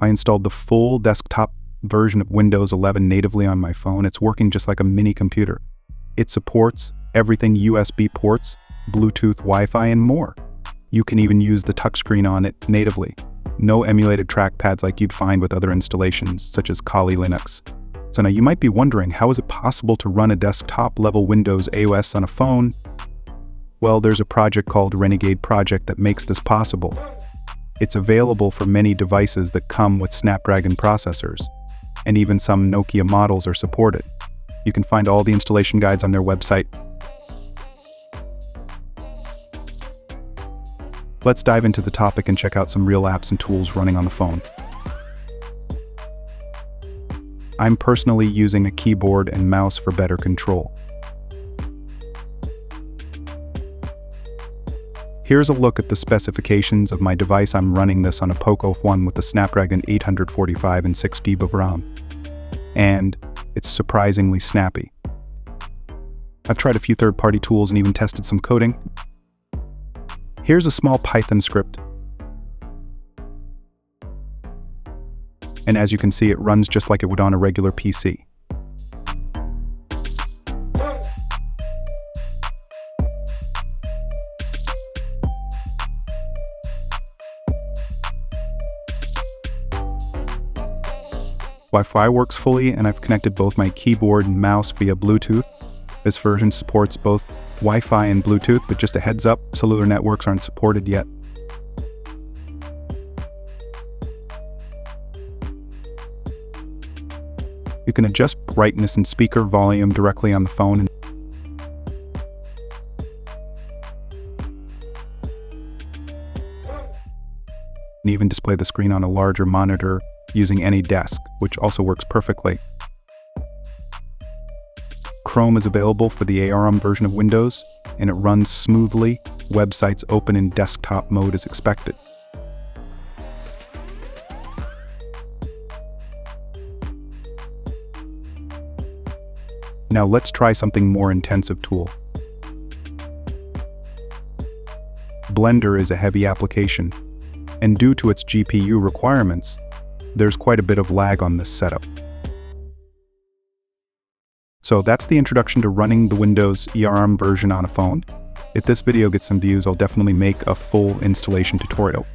I installed the full desktop version of Windows 11 natively on my phone. It's working just like a mini computer. It supports everything USB ports, Bluetooth, Wi-Fi, and more. You can even use the touchscreen on it natively. No emulated trackpads like you'd find with other installations, such as Kali Linux. So now you might be wondering, how is it possible to run a desktop-level Windows OS on a phone? Well, there's a project called Renegade project that makes this possible. It's available for many devices that come with Snapdragon processors, and even some Nokia models are supported. You can find all the installation guides on their website. Let's dive into the topic and check out some real apps and tools running on the phone. I'm personally using a keyboard and mouse for better control. Here's a look at the specifications of my device. I'm running this on a Poco one with the Snapdragon 845 and 6 GB of RAM. And it's surprisingly snappy. I've tried a few third-party tools and even tested some coding. Here's a small Python script. And as you can see, it runs just like it would on a regular PC. Wi-Fi works fully, and I've connected both my keyboard and mouse via Bluetooth. This version supports both Wi-Fi and Bluetooth, but just a heads up, cellular networks aren't supported yet. You can adjust brightness and speaker volume directly on the phone. And even display the screen on a larger monitor using any desk, which also works perfectly. Chrome is available for the ARM version of Windows, and it runs smoothly. Websites open in desktop mode as expected. Now let's try something more intensive tool. Blender is a heavy application, and due to its GPU requirements, there's quite a bit of lag on this setup. So that's the introduction to running the Windows ARM version on a phone. If this video gets some views, I'll definitely make a full installation tutorial.